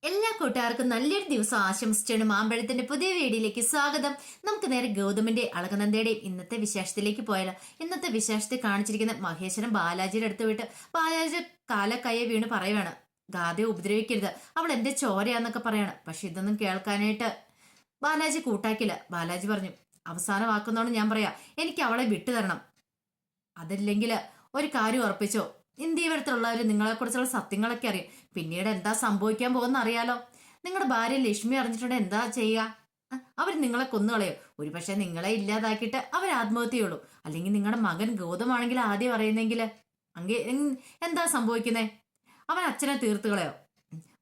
എല്ലാ കൂട്ടുകാർക്കും നല്ലൊരു ദിവസം ആശംസിച്ചാണ് മാമ്പഴത്തിന്റെ പുതിയ വീഡിയോയിലേക്ക് സ്വാഗതം. നമുക്ക് നേരെ ഗൗതമിന്റെ അളകനന്ദയുടെയും ഇന്നത്തെ വിശേഷത്തിലേക്ക് പോയാലോ. ഇന്നത്തെ വിശേഷത്തിൽ കാണിച്ചിരിക്കുന്ന മഹേശ്വരൻ ബാലാജിയുടെ അടുത്ത് വിട്ട് ബാലാജി കാലക്കയ്യെ വീണ് പറയുവാണ്, ഗാഥയെ ഉപദ്രവിക്കരുത്, അവൾ എന്റെ ചോരയാന്നൊക്കെ പറയാണ്. പക്ഷെ ഇതൊന്നും കേൾക്കാനായിട്ട് ബാലാജി കൂട്ടാക്കില്ല. ബാലാജി പറഞ്ഞു, അവസാന വാക്കുന്നോണ്ട് ഞാൻ പറയാ, എനിക്ക് അവളെ വിട്ടു തരണം. അതല്ലെങ്കിൽ ഒരു കാര്യം ഉറപ്പിച്ചോ, ഇന്ത്യവരത്തുള്ളവർ നിങ്ങളെക്കുറിച്ചുള്ള സത്യങ്ങളൊക്കെ അറിയും. പിന്നീട് എന്താ സംഭവിക്കാൻ പോകുന്ന അറിയാലോ. നിങ്ങളുടെ ഭാര്യ ലക്ഷ്മി അറിഞ്ഞിട്ടുണ്ടെങ്കിൽ എന്താ ചെയ്യുക? അവർ നിങ്ങളെ കൊന്നുകളയോ? ഒരുപക്ഷെ നിങ്ങളെ ഇല്ലാതാക്കിയിട്ട് അവർ ആത്മഹത്യ ചെയ്യുള്ളൂ. അല്ലെങ്കിൽ നിങ്ങളുടെ മകൻ ഗൗതമാണെങ്കിൽ ആദ്യം പറയുന്നെങ്കിൽ അങ്ങേ എന്താ സംഭവിക്കുന്നേ? അവൻ അച്ഛനെ തീർത്ത് കളയോ?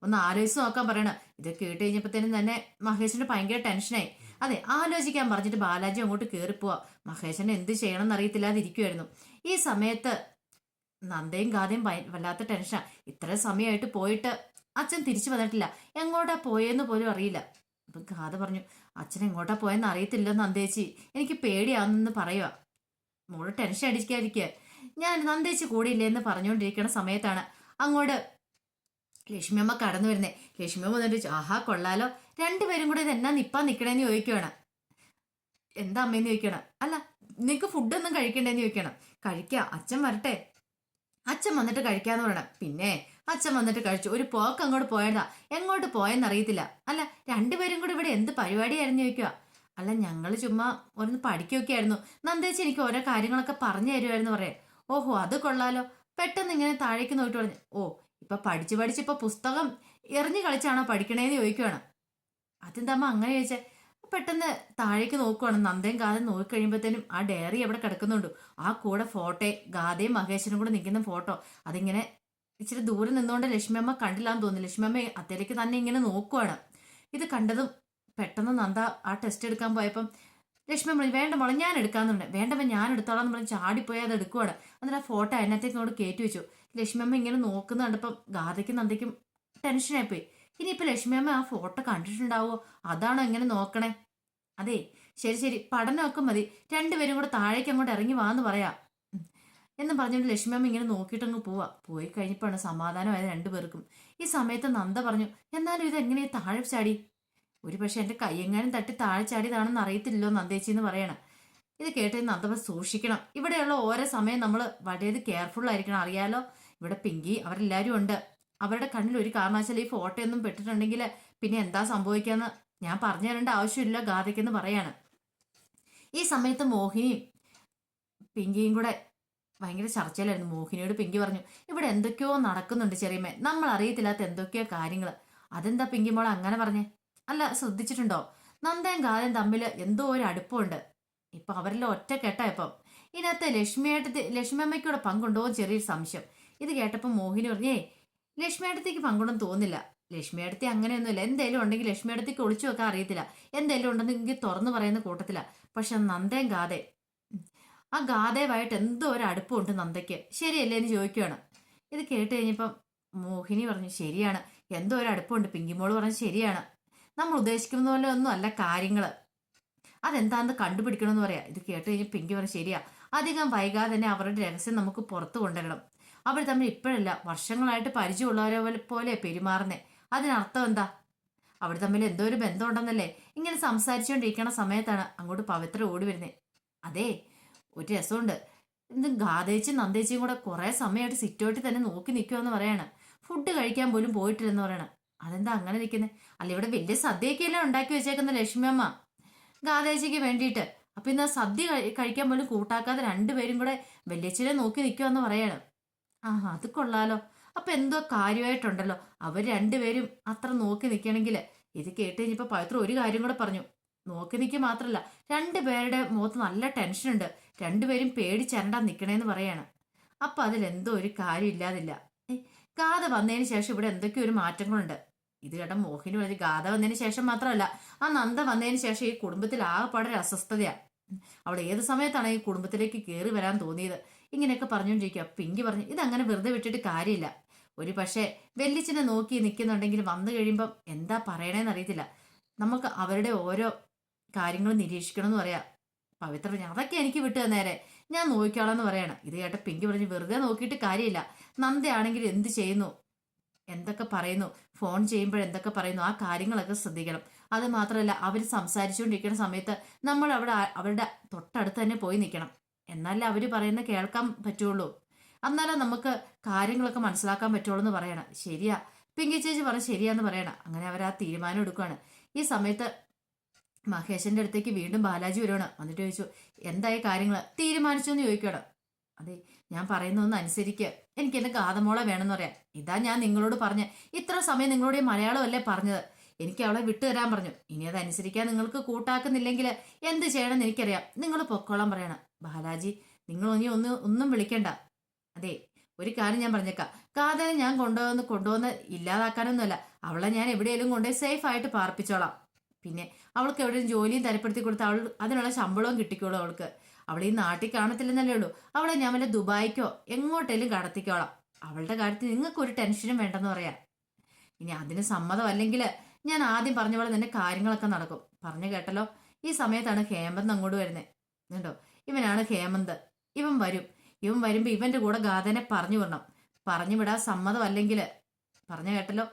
ഒന്ന് ആലോചിച്ച് നോക്കാൻ പറയണ. ഇത് കേട്ട് കഴിഞ്ഞപ്പോഴത്തേനും തന്നെ മഹേഷിന് ഭയങ്കര ടെൻഷനായി. അതെ, ആലോചിക്കാൻ പറഞ്ഞിട്ട് ബാലാജി അങ്ങോട്ട് കയറിപ്പോവാ. മഹേശന് എന്ത് ചെയ്യണം എന്നറിയത്തില്ലാതിരിക്കുമായിരുന്നു. ഈ സമയത്ത് നന്ദയും ഗാഥയും വല്ലാത്ത ടെൻഷൻ. ഇത്ര സമയമായിട്ട് പോയിട്ട് അച്ഛൻ തിരിച്ചു വന്നിട്ടില്ല, എങ്ങോട്ടാ പോയെന്ന് പോലും അറിയില്ല. അപ്പൊ ഗാഥ പറഞ്ഞു, അച്ഛൻ എങ്ങോട്ടാ പോയെന്ന് അറിയത്തില്ല നന്ദേച്ചി, എനിക്ക് പേടിയാണെന്ന് പറയുക. മോള് ടെൻഷൻ അടിക്കാതിരിക്കുക. ഞാൻ നന്ദേച്ചി കൂടിയില്ലേ എന്ന് പറഞ്ഞുകൊണ്ടിരിക്കുന്ന സമയത്താണ് അങ്ങോട്ട് ലക്ഷ്മിയമ്മ കടന്നു വരുന്നേ. ലക്ഷ്മിയമ്മ വന്നിട്ട്, ആഹാ കൊള്ളാലോ, രണ്ടുപേരും കൂടെ ഇത് എന്നാ നിപ്പാ നിക്കണേന്ന് ചോദിക്കുകയാണ്. എന്താ അമ്മേന്ന് ചോദിക്കണം. അല്ല, നിനക്ക് ഫുഡൊന്നും കഴിക്കണ്ടേന്ന് ചോദിക്കണം. കഴിക്കാം, അച്ഛൻ വരട്ടെ, അച്ഛൻ വന്നിട്ട് കഴിക്കാന്ന് പറയണം. പിന്നെ അച്ഛൻ വന്നിട്ട് കഴിച്ചു. ഒരു പോക്ക് അങ്ങോട്ട് പോയതാ, എങ്ങോട്ട് പോയെന്നറിയത്തില്ല. അല്ല, രണ്ടുപേരും കൂടെ ഇവിടെ എന്ത് പരിപാടിയായിരുന്നു ചോദിക്കുക. അല്ല, ഞങ്ങൾ ചുമ്മാ ഒന്ന് പഠിക്കുകയൊക്കെ ആയിരുന്നു, നന്ദേച്ചി എനിക്ക് ഓരോ കാര്യങ്ങളൊക്കെ പറഞ്ഞു തരുമായിരുന്നു പറയാം. ഓഹോ, അത് കൊള്ളാലോ. പെട്ടെന്ന് ഇങ്ങനെ താഴേക്ക് നോക്കിട്ട് പറഞ്ഞു, ഓ ഇപ്പൊ പഠിച്ച് പഠിച്ച് ഇപ്പൊ പുസ്തകം എറിഞ്ഞു കളിച്ചാണോ പഠിക്കണേന്ന് ചോദിക്കുകയാണ്. അതെന്താ അമ്മ അങ്ങനെ ചോദിച്ചേ? പെട്ടെന്ന് താഴേക്ക് നോക്കുവാണ്. നന്ദയും ഗാഥയും നോക്കി കഴിയുമ്പോഴത്തേനും ആ ഡയറി എവിടെ കിടക്കുന്നുണ്ട്. ആ കൂടെ ഫോട്ടോ, ഗാഥയും മഹേശ്വരനും കൂടെ നിൽക്കുന്ന ഫോട്ടോ. അതിങ്ങനെ ഇച്ചിരി ദൂരെ നിന്നുകൊണ്ട് ലക്ഷ്മിയമ്മ കണ്ടില്ലാന്ന് തോന്നുന്നു. ലക്ഷ്മിയമ്മ അത്തേലേക്ക് തന്നെ ഇങ്ങനെ നോക്കുവാണ്. ഇത് കണ്ടതും പെട്ടെന്ന് നന്ദ ആ ടെസ്റ്റ് എടുക്കാൻ പോയപ്പം ലക്ഷ്മിയമ്മ പറഞ്ഞു, വേണ്ട മോളെ ഞാൻ എടുക്കാന്നുണ്ട്. വേണ്ടപ്പോൾ ഞാൻ എടുത്തോളാം എന്ന് പറഞ്ഞ് ചാടിപ്പോയി അത് എടുക്കുവാണ്. എന്നിട്ട് ആ ഫോട്ടോ അതിനകത്തേക്ക് ഇങ്ങോട്ട് കയറ്റി വെച്ചു. ലക്ഷ്മിയമ്മ ഇങ്ങനെ നോക്കുന്ന കണ്ടപ്പം ഗാഥയ്ക്കും നന്ദയ്ക്കും ടെൻഷനായിപ്പോയി. ഇനിയിപ്പോൾ ലക്ഷ്മിയമ്മ ആ ഫോട്ടോ കണ്ടിട്ടുണ്ടാവോ, അതാണോ എങ്ങനെ നോക്കണേ? അതെ, ശരി ശരി, പഠനമൊക്കെ മതി, രണ്ടുപേരും കൂടെ താഴേക്ക് അങ്ങോട്ട് ഇറങ്ങി വാന്ന് പറയാ എന്ന് പറഞ്ഞുകൊണ്ട് ലക്ഷ്മിയമ്മ ഇങ്ങനെ നോക്കിയിട്ടങ്ങ് പോവാ. പോയി കഴിഞ്ഞപ്പോഴാണ് സമാധാനമായത് രണ്ടുപേർക്കും. ഈ സമയത്ത് നന്ദ പറഞ്ഞു, എന്നാലും ഇത് എങ്ങനെയാ താഴെ ചാടി? ഒരു പക്ഷെ എന്റെ കയ്യെങ്ങാനും തട്ടി താഴെ ചാടിയതാണെന്ന് അറിയത്തില്ലല്ലോ നന്ദേച്ചി എന്ന് പറയണം. ഇത് കേട്ട് നന്ദ സൂക്ഷിക്കണം. ഇവിടെയുള്ള ഓരോ സമയം നമ്മൾ വളരെ കെയർഫുൾ ആയിരിക്കണം. അറിയാലോ, ഇവിടെ പിങ്കി അവരെല്ലാരും ഉണ്ട്. അവരുടെ കണ്ണിൽ ഒരു കാരണവശാലും ഈ ഫോട്ടോ ഒന്നും പെട്ടിട്ടുണ്ടെങ്കിൽ പിന്നെ എന്താ സംഭവിക്കാന്ന് ഞാൻ പറഞ്ഞു തരേണ്ട ആവശ്യമില്ല ഗാഥയ്ക്കെന്ന് പറയാണ്. ഈ സമയത്ത് മോഹിനിയും പിങ്കിയും കൂടെ ഭയങ്കര ചർച്ചയിലായിരുന്നു. മോഹിനിയോട് പിങ്കി പറഞ്ഞു, ഇവിടെ എന്തൊക്കെയോ നടക്കുന്നുണ്ട് ചെറിയമ്മേ, നമ്മൾ അറിയത്തില്ലാത്ത എന്തൊക്കെയോ കാര്യങ്ങൾ. അതെന്താ പിങ്കി മോൾ അങ്ങനെ പറഞ്ഞേ? അല്ല, ശ്രദ്ധിച്ചിട്ടുണ്ടോ, നന്ദയും ഗാഥയും തമ്മിൽ എന്തോ ഒരു അടുപ്പമുണ്ട്. ഇപ്പൊ അവരെല്ലാം ഒറ്റക്കെട്ടാ. ഇപ്പം ഇതിനകത്ത് ലക്ഷ്മിയമ്മയ്ക്കൂടെ പങ്കുണ്ടോ ചെറിയൊരു സംശയം. ഇത് കേട്ടപ്പോൾ മോഹിനി പറഞ്ഞേ, ലക്ഷ്മിയടുത്തേക്ക് പങ്കുണ്ടെന്ന് തോന്നില്ല. ലക്ഷ്മിയടുത്തി അങ്ങനെയൊന്നുമില്ല. എന്തേലും ഉണ്ടെങ്കിൽ ലക്ഷ്മിയടുത്തേക്ക് ഒളിച്ചു വെക്കാൻ അറിയത്തില്ല. എന്തേലും ഉണ്ടെന്നെങ്കിൽ തുറന്നു പറയുന്ന കൂട്ടത്തില്ല. പക്ഷെ നന്ദയും ഗാഥയും, ആ ഗാഥയുമായിട്ട് എന്തോ ഒരു അടുപ്പമുണ്ട് നന്ദയ്ക്ക്, ശരിയല്ലേ എന്ന് ചോദിക്കുകയാണ്. ഇത് കേട്ട് കഴിഞ്ഞപ്പം മോഹിനി പറഞ്ഞു, ശരിയാണ്, എന്തോ ഒരു അടുപ്പമുണ്ട്. പിങ്കിമോള് പറഞ്ഞു, ശരിയാണ്, നമ്മൾ ഉദ്ദേശിക്കുന്ന പോലെ ഒന്നും അല്ല കാര്യങ്ങള്, അതെന്താന്ന് കണ്ടുപിടിക്കണമെന്ന് പറയാ. ഇത് കേട്ട് കഴിഞ്ഞ് പിങ്കി പറഞ്ഞു, ശരിയാ, അധികം വൈകാതെ തന്നെ അവരുടെ രഹസ്യം നമുക്ക് പുറത്തു കൊണ്ടുവരണം. അവർ തമ്മിൽ ഇപ്പോഴല്ല, വർഷങ്ങളായിട്ട് പരിചയമുള്ളവരെ പോലെ പെരുമാറുന്നേ. അതിനർത്ഥം എന്താ? അവർ തമ്മിൽ എന്തോ ഒരു ബന്ധമുണ്ടെന്നല്ലേ? ഇങ്ങനെ സംസാരിച്ചുകൊണ്ടിരിക്കണ സമയത്താണ് അങ്ങോട്ട് പവിത്ര ഓടി വരുന്നേ. അതെ, ഒരു രസമുണ്ട്, ഇത് ഗാഥേച്ചും നന്ദേച്ചിയും കൂടെ കുറെ സമയമായിട്ട് സിറ്റോട്ടിൽ തന്നെ നോക്കി നിൽക്കുമെന്ന് പറയാണ്. ഫുഡ് കഴിക്കാൻ പോലും പോയിട്ടില്ലെന്ന് പറയണം. അതെന്താ അങ്ങനെ നിൽക്കുന്നത്? അല്ല, ഇവിടെ വലിയ സദ്യയൊക്കെയല്ലേ ഉണ്ടാക്കി വെച്ചേക്കുന്ന ലക്ഷ്മിയമ്മ ഗാഥേച്ചിക്ക് വേണ്ടിയിട്ട്. അപ്പൊ ഇന്ന് സദ്യ കഴിക്കാൻ പോലും കൂട്ടാക്കാതെ രണ്ടുപേരും കൂടെ വല്യച്ഛനെ നോക്കി നിൽക്കുമെന്ന് പറയാണ്. ആഹാ, അത് കൊള്ളാലോ. അപ്പൊ എന്തോ കാര്യമായിട്ടുണ്ടല്ലോ. അവർ രണ്ടുപേരും അത്ര നോക്കി നിൽക്കണമെങ്കിൽ. ഇത് കേട്ട് കഴിഞ്ഞപ്പോ പവിത്ര ഒരു കാര്യം കൂടെ പറഞ്ഞു. നോക്കി നിൽക്കുക മാത്രല്ല, രണ്ടുപേരുടെ മുഖത്ത് നല്ല ടെൻഷൻ ഉണ്ട്. രണ്ടുപേരും പേടിച്ചരണ്ടാ നിൽക്കണേന്ന് പറയാണ്. അപ്പൊ അതിലെന്തോ ഒരു കാര്യം ഇല്ലാതില്ല. ഗാഥ വന്നതിന് ശേഷം ഇവിടെ എന്തൊക്കെയോ ഒരു മാറ്റങ്ങളുണ്ട്. ഇത് കേട്ട മോഹിനി പറഞ്ഞ്, ഗാഥ വന്നതിന് ശേഷം മാത്രമല്ല, ആ നന്ദ വന്നതിന് ശേഷം ഈ കുടുംബത്തിൽ ആകെപ്പാടെ ഒരു അസ്വസ്ഥതയാണ്. അവിടെ ഏത് സമയത്താണ് ഈ കുടുംബത്തിലേക്ക് കയറി വരാൻ തോന്നിയത്? ഇങ്ങനെയൊക്കെ പറഞ്ഞുകൊണ്ടിരിക്കുക. പിങ്കി പറഞ്ഞു, ഇതങ്ങനെ വെറുതെ വിട്ടിട്ട് കാര്യമില്ല. ഒരു പക്ഷേ വെല്ലിച്ചിനെ നോക്കി നിൽക്കുന്നുണ്ടെങ്കിൽ വന്നു കഴിയുമ്പം എന്താ പറയണേന്ന് അറിയത്തില്ല. നമുക്ക് അവരുടെ ഓരോ കാര്യങ്ങൾ നിരീക്ഷിക്കണം എന്ന് പറയാ. പവിത്ര പറഞ്ഞു, അതൊക്കെ എനിക്ക് വിട്ടു നേരെ, ഞാൻ നോക്കിക്കോളാന്ന് പറയാണ്. ഇത് കേട്ട പിങ്കി പറഞ്ഞു, വെറുതെ നോക്കിയിട്ട് കാര്യമില്ല, നന്ദയാണെങ്കിൽ എന്ത് ചെയ്യുന്നു, എന്തൊക്കെ പറയുന്നു, ഫോൺ ചെയ്യുമ്പോൾ എന്തൊക്കെ പറയുന്നു, ആ കാര്യങ്ങളൊക്കെ ശ്രദ്ധിക്കണം. അത് മാത്രമല്ല, അവർ സംസാരിച്ചുകൊണ്ടിരിക്കുന്ന സമയത്ത് നമ്മൾ അവരുടെ തൊട്ടടുത്ത് തന്നെ പോയി നിൽക്കണം. എന്നാലേ അവർ പറയുന്ന കേൾക്കാൻ പറ്റുള്ളൂ. എന്നാലേ നമുക്ക് കാര്യങ്ങളൊക്കെ മനസ്സിലാക്കാൻ പറ്റുള്ളൂ എന്ന് പറയണം. ശരിയാ, പിങ്കി ചേച്ചി പറഞ്ഞ ശരിയാന്ന് പറയണം. അങ്ങനെ അവർ ആ തീരുമാനം എടുക്കുകയാണ്. ഈ സമയത്ത് മഹേഷിന്റെ അടുത്തേക്ക് വീണ്ടും ബാലാജി വരുവാണ്. വന്നിട്ട് ചോദിച്ചു, എന്തായി കാര്യങ്ങൾ തീരുമാനിച്ചു എന്ന് ചോദിക്കണം. അതെ, ഞാൻ പറയുന്നൊന്ന് അനുസരിക്കുക, എനിക്ക് എന്റെ ഗാതമോളെ വേണമെന്ന് പറയാം. ഇതാ ഞാൻ നിങ്ങളോട് പറഞ്ഞ, ഇത്ര സമയം നിങ്ങളോട് ഈ മലയാളമല്ലേ പറഞ്ഞത്. എനിക്ക് അവളെ വിട്ടുതരാൻ പറഞ്ഞു. ഇനി അത് അനുസരിക്കാൻ നിങ്ങൾക്ക് കൂട്ടാക്കുന്നില്ലെങ്കിൽ എന്ത് ചെയ്യണമെന്ന് എനിക്കറിയാം. നിങ്ങൾ പൊക്കോളാൻ പറയണം. ബാലാജി, നിങ്ങൾ ഇനി ഒന്നും വിളിക്കണ്ട. അതെ, ഒരു കാര്യം ഞാൻ പറഞ്ഞേക്കാം, കാതനെ ഞാൻ കൊണ്ടുവന്ന് ഇല്ലാതാക്കാനൊന്നുമല്ല. അവളെ ഞാൻ എവിടെയെങ്കിലും കൊണ്ടുപോയി സേഫ് ആയിട്ട് പാർപ്പിച്ചോളാം. പിന്നെ അവൾക്ക് എവിടെയും ജോലിയും തരപ്പെടുത്തി കൊടുത്ത് അതിനുള്ള ശമ്പളവും കിട്ടിക്കോളും അവൾക്ക്. അവളെ ഈ നാട്ടിൽ കാണത്തില്ലെന്നല്ലേ ഉള്ളൂ. അവളെ ഞാൻ വല്ല ദുബായിക്കോ എങ്ങോട്ടേലും കടത്തിക്കോളാം. അവളുടെ കാര്യത്തിൽ നിങ്ങൾക്ക് ഒരു ടെൻഷനും വേണ്ടെന്ന് പറയാം. ഇനി അതിന് സമ്മതമല്ലെങ്കിൽ ഞാൻ ആദ്യം പറഞ്ഞ പോലെ തന്നെ കാര്യങ്ങളൊക്കെ നടക്കും. പറഞ്ഞു കേട്ടല്ലോ. ഈ സമയത്താണ് ഹേമന്ത് അങ്ങോട്ട് വരുന്നത്. കണ്ടോ, ഇവനാണ് ഹേമന്ത്. ഇവൻ വരുമ്പോ ഇവന്റെ കൂടെ ഗാഥനെ പറഞ്ഞു വിടണം. പറഞ്ഞു വിടാൻ സമ്മതമല്ലെങ്കിൽ പറഞ്ഞു കേട്ടല്ലോ.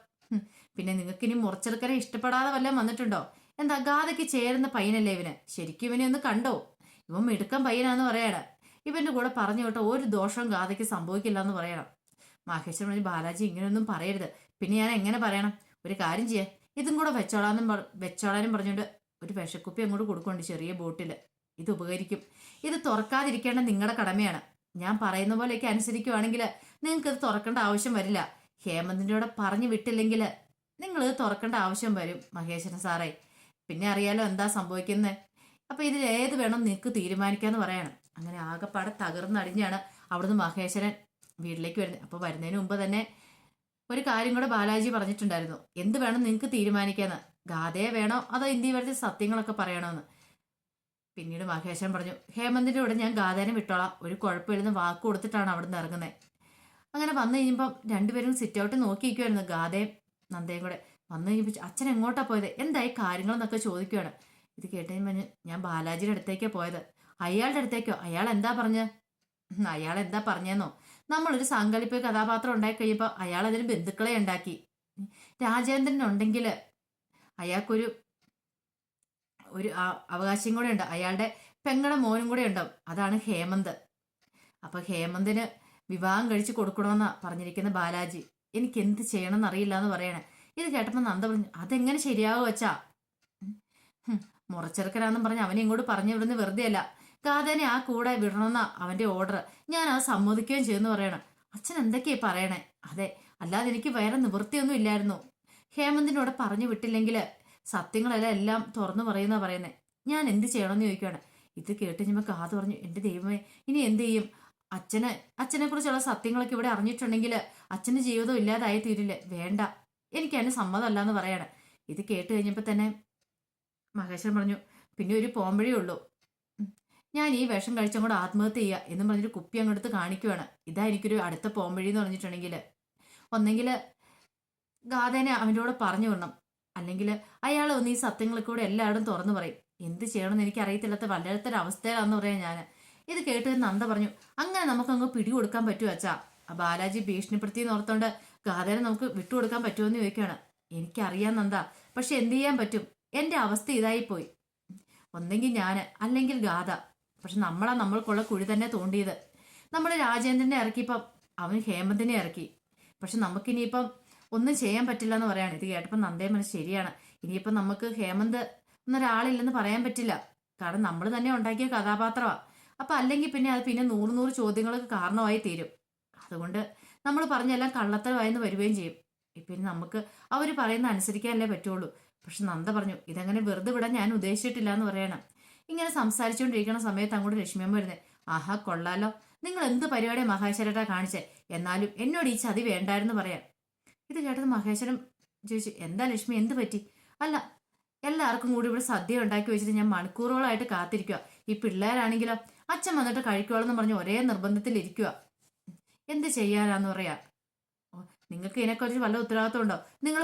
പിന്നെ നിങ്ങൾക്ക് ഇനി മുറിച്ചെടുക്കനെ ഇഷ്ടപ്പെടാതെ വല്ലതും വന്നിട്ടുണ്ടോ? എന്താ, ഗാഥയ്ക്ക് ചേരുന്ന പയ്യനല്ലേ ഇവന്? ശരിക്കും ഇവനെ ഒന്ന് കണ്ടോ? ഇവൻ മിടുക്കൻ പയ്യനാന്ന് പറയണം. ഇവന്റെ കൂടെ പറഞ്ഞു കേട്ടോ, ഒരു ദോഷവും ഗാഥയ്ക്ക് സംഭവിക്കില്ല എന്ന് പറയണം. മഹേശ്വരൻ പറഞ്ഞു, ബാലാജി ഇങ്ങനെയൊന്നും പറയരുത്. പിന്നെ ഞാൻ എങ്ങനെ പറയണം? ഒരു കാര്യം ചെയ്യേ, ഇതും കൂടെ വെച്ചോളാനും പറഞ്ഞുകൊണ്ട് ഒരു വിഷക്കുപ്പി അങ്ങോട്ട് കൊടുക്കുന്നുണ്ട്, ചെറിയ ബോട്ടിൽ. ഇത് ഉപകരിക്കും. ഇത് തുറക്കാതിരിക്കേണ്ട നിങ്ങളുടെ കടമയാണ്. ഞാൻ പറയുന്ന പോലെയൊക്കെ അനുസരിക്കുവാണെങ്കിൽ നിങ്ങൾക്ക് ഇത് തുറക്കേണ്ട ആവശ്യം വരില്ല. ഹേമന്തിന്റെ കൂടെ പറഞ്ഞു വിട്ടില്ലെങ്കിൽ നിങ്ങൾ ഇത് തുറക്കേണ്ട ആവശ്യം വരും മഹേശ്വരൻ സാറേ. പിന്നെ അറിയാലോ എന്താ സംഭവിക്കുന്നത്. അപ്പൊ ഇതിൽ ഏത് വേണം നിങ്ങൾക്ക് തീരുമാനിക്കാന്ന് പറയണം. അങ്ങനെ ആകെപ്പാടെ തകർന്നടിഞ്ഞാണ് അവിടുന്ന് മഹേശ്വരൻ വീട്ടിലേക്ക് വരുന്നത്. അപ്പൊ വരുന്നതിന് മുമ്പ് തന്നെ ഒരു കാര്യം കൂടെ ബാലാജി പറഞ്ഞിട്ടുണ്ടായിരുന്നു. എന്ത് വേണം നിങ്ങൾക്ക് തീരുമാനിക്കാന്ന്, ഗാഥയെ വേണോ അതോ ഇന്ത്യ വരുത്തി സത്യങ്ങളൊക്കെ പറയണോന്ന്. പിന്നീട് മഹേശ്വരൻ പറഞ്ഞു, ഹേമന്തിന്റെ കൂടെ ഞാൻ ഗാഥേനെ വിട്ടോളാം, ഒരു കുഴപ്പമില്ലെന്ന് വാക്ക് കൊടുത്തിട്ടാണ് അവിടുന്ന് ഇറങ്ങുന്നത്. അങ്ങനെ വന്നു കഴിഞ്ഞപ്പം രണ്ടുപേരും സിറ്റ് ഔട്ട് നോക്കിയിരിക്കുമായിരുന്നു. ഗാഥയും നന്ദയും കൂടെ വന്നു കഴിഞ്ഞപ്പോൾ അച്ഛൻ എങ്ങോട്ടാ പോയത്, എന്തായി കാര്യങ്ങളെന്നൊക്കെ ചോദിക്കുകയാണ്. ഇത് കേട്ടുകഴിഞ്ഞ് ഞാൻ ബാലാജിയുടെ അടുത്തേക്കാണ് പോയത്. അയാളുടെ അടുത്തേക്കോ? അയാൾ എന്താ പറഞ്ഞെന്നോ? നമ്മളൊരു സാങ്കല്പിക കഥാപാത്രം ഉണ്ടാക്കി കഴിയുമ്പോൾ അയാൾ അതിന് ബന്ധുക്കളെ ഉണ്ടാക്കി. രാജേന്ദ്രനുണ്ടെങ്കിൽ അയാൾക്കൊരു അവകാശം കൂടെ ഉണ്ട്. അയാളുടെ പെങ്ങളുടെ മോനും കൂടെ ഉണ്ടാവും. അതാണ് ഹേമന്ത്. അപ്പൊ ഹേമന്തിന് വിവാഹം കഴിച്ച് കൊടുക്കണമെന്നാ പറഞ്ഞിരിക്കുന്ന ബാലാജി. എനിക്ക് എന്ത് ചെയ്യണമെന്ന് അറിയില്ല എന്ന് പറയണേ. ഇത് കേട്ടപ്പോൾ നന്ദ പറഞ്ഞു, അതെങ്ങനെ ശരിയാവും വെച്ചാ? മുറച്ചെറുക്കനാന്നും പറഞ്ഞ് അവനെ ഇങ്ങോട്ട് പറഞ്ഞു വിടുന്ന വെറുതെ അല്ല. ഗാഥനെ ആ കൂടെ വിടണമെന്ന അവന്റെ ഓർഡർ. ഞാൻ അത് സമ്മതിക്കുകയും ചെയ്യുന്നു പറയണം. അച്ഛൻ എന്തൊക്കെയാ പറയണേ? അതെ, അല്ലാതെ എനിക്ക് വേറെ നിവൃത്തിയൊന്നും ഇല്ലായിരുന്നു. ഹേമന്തിനോട് പറഞ്ഞു വിട്ടില്ലെങ്കിൽ സത്യങ്ങളെല്ലാം എല്ലാം തുറന്നു പറയുന്ന പറയുന്നത്. ഞാൻ എന്ത് ചെയ്യണമെന്ന് ചോദിക്കുകയാണ്. ഇത് കേട്ട് കഴിഞ്ഞപ്പോൾ ഗാഥ പറഞ്ഞു, എന്റെ ദൈവമേ, ഇനി എന്ത് ചെയ്യും? അച്ഛനെ കുറിച്ചുള്ള സത്യങ്ങളൊക്കെ ഇവിടെ അറിഞ്ഞിട്ടുണ്ടെങ്കിൽ അച്ഛന്റെ ജീവിതം ഇല്ലാതായി തീരില്ലേ? വേണ്ട, എനിക്ക് അതിന് സമ്മതമല്ല എന്ന് പറയാണ്. ഇത് കേട്ട് കഴിഞ്ഞപ്പോൾ തന്നെ മഹേശ്വരൻ പറഞ്ഞു, പിന്നെ ഒരു പോംവഴിയേ ഉള്ളൂ. ഞാൻ ഈ വിഷം കഴിച്ചും കൂടെ ആത്മഹത്യ ചെയ്യുക എന്നും പറഞ്ഞൊരു കുപ്പി അങ്ങോട്ട് കാണിക്കുവാണ്. ഇതാ എനിക്കൊരു അടുത്ത പോംവഴി എന്ന് പറഞ്ഞിട്ടുണ്ടെങ്കിൽ, ഒന്നെങ്കിൽ ഗാഥേനെ അവൻ്റെ കൂടെ പറഞ്ഞു വിടണം, അല്ലെങ്കിൽ അയാൾ ഒന്ന് ഈ സത്യങ്ങളൊക്കെ കൂടെ എല്ലാവരും തുറന്നു പറയും. എന്ത് ചെയ്യണമെന്ന് എനിക്ക് അറിയത്തില്ലാത്ത വല്ലാത്തൊരു അവസ്ഥയിലാണെന്ന് പറയാം ഞാൻ. ഇത് കേട്ട് നന്ദ പറഞ്ഞു, അങ്ങനെ നമുക്കങ്ങ് പിടികൊടുക്കാൻ പറ്റുമോ അച്ഛാ? ബാലാജി ഭീഷണിപ്പെടുത്തി ഓർത്തോണ്ട് ഗാഥേനെ നമുക്ക് വിട്ടുകൊടുക്കാൻ പറ്റുമെന്ന് ചോദിക്കുകയാണ്. എനിക്കറിയാം നന്ദ, പക്ഷെ എന്ത് ചെയ്യാൻ പറ്റും? എന്റെ അവസ്ഥ ഇതായിപ്പോയി. ഒന്നെങ്കിൽ ഞാൻ, അല്ലെങ്കിൽ ഗാഥ. പക്ഷെ നമ്മൾക്കുള്ള കുഴി തന്നെ തോണ്ടിയത്. നമ്മൾ രാജേന്ദ്രനെ ഇറക്കിയപ്പം അവൻ ഹേമന്തിനെ ഇറക്കി. പക്ഷെ നമുക്കിനിയിപ്പം ഒന്നും ചെയ്യാൻ പറ്റില്ല എന്ന് പറയാണ്. ഇത് കേട്ടപ്പോൾ നന്ദയെ മനസ്സ് ശരിയാണ്. ഇനിയിപ്പം നമുക്ക് ഹേമന്ത് എന്നൊരാളില്ലെന്ന് പറയാൻ പറ്റില്ല. കാരണം നമ്മൾ തന്നെ ഉണ്ടാക്കിയ കഥാപാത്രമാണ്. അപ്പൊ അല്ലെങ്കിൽ പിന്നെ അത് പിന്നെ 100 ചോദ്യങ്ങൾക്ക് കാരണമായി തീരും. അതുകൊണ്ട് നമ്മൾ പറഞ്ഞെല്ലാം കള്ളത്തരമായെന്ന് വരികയും ചെയ്യും. പിന്നെ നമുക്ക് അവർ പറയുന്ന അനുസരിക്കാനല്ലേ പറ്റുള്ളൂ. പക്ഷെ നന്ദ പറഞ്ഞു, ഇതങ്ങനെ വെറുതെ വിടാൻ ഞാൻ ഉദ്ദേശിച്ചിട്ടില്ല എന്ന് പറയണം. ഇങ്ങനെ സംസാരിച്ചുകൊണ്ടിരിക്കുന്ന സമയത്ത് അങ്ങോട്ട് ലക്ഷ്മിയമ്മ വരുന്നത്. ആഹാ, കൊള്ളാലോ, നിങ്ങൾ എന്ത് പരിപാടിയാണ് മഹേശ്വരട്ടാ കാണിച്ചേ? എന്നാലും എന്നോട് ഈ ചതി വേണ്ടായിരുന്നു പറയാം. ഇത് കേട്ടത് മഹേശ്വരൻ ചോദിച്ചു, എന്താ ലക്ഷ്മി, എന്ത് പറ്റി? അല്ല, എല്ലാവർക്കും കൂടി ഇവിടെ സദ്യ ഉണ്ടാക്കി വെച്ചിട്ട് ഞാൻ മണിക്കൂറുകളായിട്ട് കാത്തിരിക്കുക. ഈ പിള്ളേരാണെങ്കിലോ അച്ഛൻ വന്നിട്ട് കഴിക്കുവാളെന്ന് പറഞ്ഞ് ഒരേ നിർബന്ധത്തിൽ ഇരിക്കുക. എന്ത് ചെയ്യാനാന്ന് പറയാ? നിങ്ങൾക്ക് ഇതിനെക്കുറിച്ച് വല്ല ഉത്തരവാദിത്വം ഉണ്ടോ? നിങ്ങൾ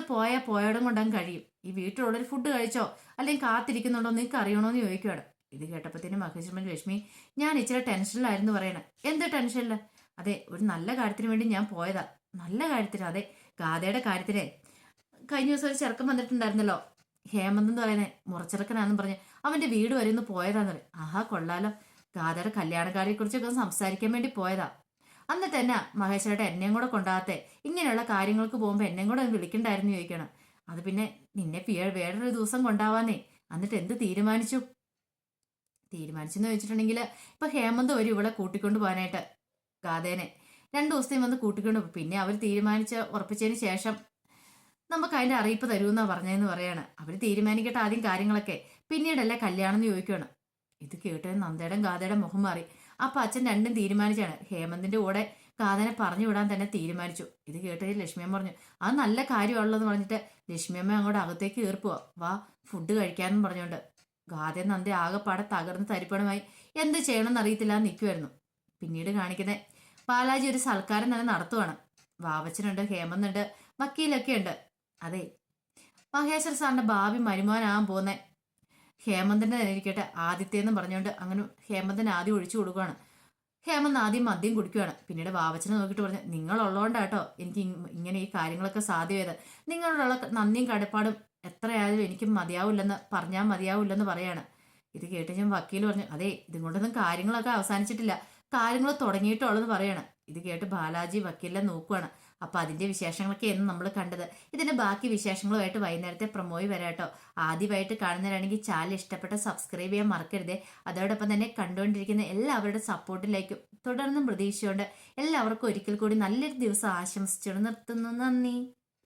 പോയടം കൊണ്ടങ്ങ് കഴിയും. ഈ വീട്ടിലുള്ളൊരു ഫുഡ് കഴിച്ചോ അല്ലെങ്കിൽ കാത്തിരിക്കുന്നുണ്ടോ നിങ്ങൾക്ക് അറിയണോന്ന് ചോദിക്കുകയാണ്. ഇത് കേട്ടപ്പോഴത്തേനും മഹേശ്വരൻ, ലക്ഷ്മി, ഞാൻ ഇച്ചിരി ടെൻഷനിലായിരുന്നു പറയണേ. എന്ത് ടെൻഷനില്ല? അതെ, ഒരു നല്ല കാര്യത്തിന് വേണ്ടി ഞാൻ പോയതാ. നല്ല കാര്യത്തിന്? അതെ, ഗാഥയുടെ കാര്യത്തില് കഴിഞ്ഞ ദിവസം ഒരു ചെറുക്കൻ വന്നിട്ടുണ്ടായിരുന്നല്ലോ, ഹേമന്ത് എന്ന് പറയുന്നത്, മുറച്ചെറുക്കനാണെന്ന് പറഞ്ഞ് അവന്റെ വീട് വരെ ഒന്ന് പോയതാന്ന് പറയും. ആഹാ കൊള്ളാലോ, ഗാഥയുടെ കല്യാണക്കാരെ കുറിച്ചൊക്കെ ഒന്ന് സംസാരിക്കാൻ വേണ്ടി പോയതാ. എന്നിട്ട് തന്നെ മഹേശ്വരേട്ട എന്നെയും കൂടെ കൊണ്ടാകത്തെ, ഇങ്ങനെയുള്ള കാര്യങ്ങൾക്ക് പോകുമ്പോൾ എന്നെയും കൂടെ വിളിക്കണ്ടായിരുന്നു ചോദിക്കണം. അത് പിന്നെ നിന്നെ വേറൊരു ദിവസം കൊണ്ടാവാന്നേ. എന്നിട്ട് എന്ത് തീരുമാനിച്ചെന്ന് ചോദിച്ചിട്ടുണ്ടെങ്കിൽ ഇപ്പൊ ഹേമന്ത് വരും ഇവിടെ കൂട്ടിക്കൊണ്ട് പോകാനായിട്ട് ഗാഥേനെ. 2 ദിവസത്തേയും വന്ന് കൂട്ടിക്കൊണ്ട് പോകും. പിന്നെ അവർ ഉറപ്പിച്ചതിന് ശേഷം നമുക്ക് അതിന്റെ അറിയിപ്പ് തരുമെന്നാ പറഞ്ഞതെന്ന് പറയാണ്. അവർ തീരുമാനിക്കട്ടെ ആദ്യം കാര്യങ്ങളൊക്കെ, പിന്നീടല്ലേ കല്യാണം എന്ന് ചോദിക്കുകയാണ്. ഇത് കേട്ട് നന്ദയുടെ ഗാഥയുടെ മുഖം മാറി. അപ്പൊ അച്ഛൻ രണ്ടും തീരുമാനിച്ചാണ്. ഹേമന്തിന്റെ കൂടെ ഗാഥനെ പറഞ്ഞു വിടാൻ തന്നെ തീരുമാനിച്ചു. ഇത് കേട്ട് ലക്ഷ്മിയമ്മ പറഞ്ഞു അത് നല്ല കാര്യമുള്ളതെന്ന് പറഞ്ഞിട്ട് ലക്ഷ്മിയമ്മ അങ്ങോട്ട് അകത്തേക്ക് കയറിപ്പോവാ. വാ ഫുഡ് കഴിക്കാനും പറഞ്ഞുകൊണ്ട് ഗാഥ നന്ദി ആകെപ്പാടെ തകർന്ന് തരിപ്പണമായി എന്ത് ചെയ്യണമെന്ന് അറിയത്തില്ല നിൽക്കുമായിരുന്നു. പിന്നീട് കാണിക്കുന്നത് ബാലാജി ഒരു സൽക്കാരം തന്നെ നടത്തുവാണ്. വാവച്ചനുണ്ട്, ഹേമന്തുണ്ട്, വക്കീലൊക്കെ ഉണ്ട്. അതെ, മഹേശ്വർ സാറിന്റെ ഭാവി മരുമോനാകാൻ പോകുന്ന ഹേമന്തിന്റെ തന്നെ ഇരിക്കട്ടെ ആദിത്യന്ന് പറഞ്ഞുകൊണ്ട് അങ്ങനെ ഹേമന്തിന് ആദ്യം ഒഴിച്ചു കൊടുക്കുകയാണ്. ഹേമന്ത് ആദ്യം മദ്യം കുടിക്കുകയാണ്. പിന്നീട് വാവച്ചനെ നോക്കിയിട്ട് പറഞ്ഞു നിങ്ങളുള്ളതുകൊണ്ടാട്ടോ എനിക്ക് ഇങ്ങനെ ഈ കാര്യങ്ങളൊക്കെ സാധ്യമായത്. നിങ്ങളോടുള്ള നന്ദിയും കടപ്പാടും എത്രയായാലും എനിക്ക് മതിയാവില്ലെന്ന് പറയാണ്. ഇത് കേട്ട് ഞാൻ വക്കീൽ പറഞ്ഞു അതെ ഇതും കൊണ്ടൊന്നും കാര്യങ്ങളൊക്കെ അവസാനിച്ചിട്ടില്ല, കാര്യങ്ങൾ തുടങ്ങിയിട്ടുള്ളതെന്ന് പറയാണ്. ഇത് കേട്ട് ബാലാജി വക്കീലിനെ നോക്കുവാണ്. അപ്പൊ അതിന്റെ വിശേഷങ്ങളൊക്കെ എന്ന് നമ്മൾ കണ്ടത്. ഇതിന്റെ ബാക്കി വിശേഷങ്ങളുമായിട്ട് വൈകുന്നേരത്തെ പ്രൊമോയി വരാട്ടോ. ആദ്യമായിട്ട് കാണുന്നവരാണെങ്കിൽ ചാനൽ ഇഷ്ടപ്പെട്ട സബ്സ്ക്രൈബ് ചെയ്യാൻ മറക്കരുതേ. അതോടൊപ്പം തന്നെ കണ്ടുകൊണ്ടിരിക്കുന്ന എല്ലാവരുടെ സപ്പോർട്ടിലേക്കും തുടർന്നും പ്രതീക്ഷയുണ്ട്. എല്ലാവർക്കും ഒരിക്കൽ കൂടി നല്ലൊരു ദിവസം ആശംസിച്ചു നിർത്തുന്നു. നന്ദി.